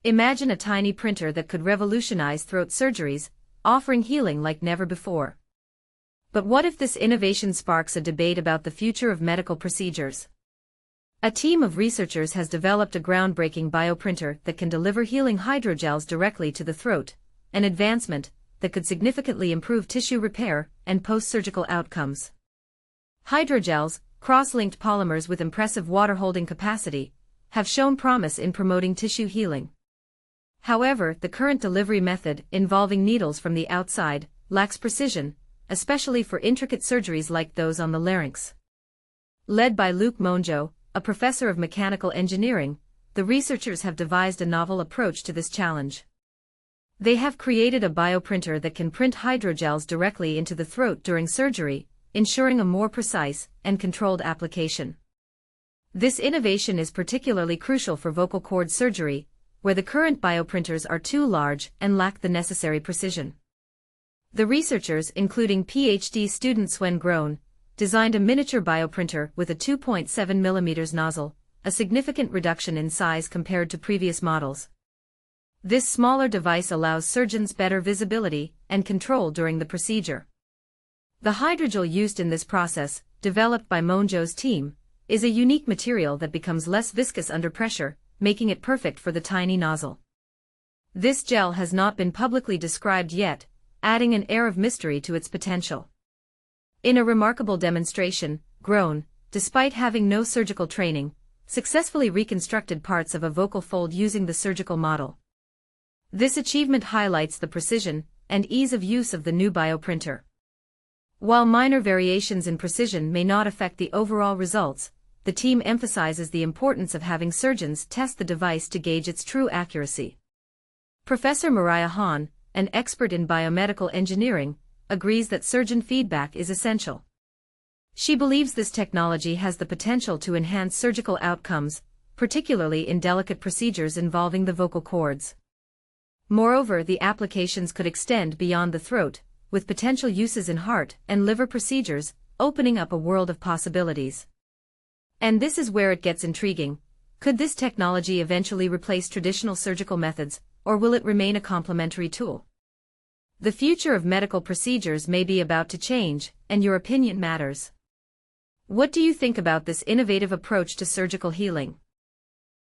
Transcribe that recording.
Imagine a tiny printer that could revolutionize throat surgeries, offering healing like never before. But what if this innovation sparks a debate about the future of medical procedures? A team of researchers has developed a groundbreaking bioprinter that can deliver healing hydrogels directly to the throat, an advancement that could significantly improve tissue repair and post-surgical outcomes. Hydrogels, cross-linked polymers with impressive water-holding capacity, have shown promise in promoting tissue healing. However, the current delivery method, involving needles from the outside, lacks precision, especially for intricate surgeries like those on the larynx. Led by Mongeau, a professor of mechanical engineering, the researchers have devised a novel approach to this challenge. They have created a bioprinter that can print hydrogels directly into the throat during surgery, ensuring a more precise and controlled application. This innovation is particularly crucial for vocal cord surgery, where the current bioprinters are too large and lack the necessary precision. The researchers, including PhD student Sven Groen, designed a miniature bioprinter with a 2.7 mm nozzle, a significant reduction in size compared to previous models. This smaller device allows surgeons better visibility and control during the procedure. The hydrogel used in this process, developed by Mongeau's team, is a unique material that becomes less viscous under pressure, making it perfect for the tiny nozzle. This gel has not been publicly described yet, adding an air of mystery to its potential. In a remarkable demonstration, Groen, despite having no surgical training, successfully reconstructed parts of a vocal fold using the surgical model. This achievement highlights the precision and ease of use of the new bioprinter. While minor variations in precision may not affect the overall results, the team emphasizes the importance of having surgeons test the device to gauge its true accuracy. Professor Mariah Hahn, an expert in biomedical engineering, agrees that surgeon feedback is essential. She believes this technology has the potential to enhance surgical outcomes, particularly in delicate procedures involving the vocal cords. Moreover, the applications could extend beyond the throat, with potential uses in heart and liver procedures, opening up a world of possibilities. And this is where it gets intriguing. Could this technology eventually replace traditional surgical methods, or will it remain a complementary tool? The future of medical procedures may be about to change, and your opinion matters. What do you think about this innovative approach to surgical healing?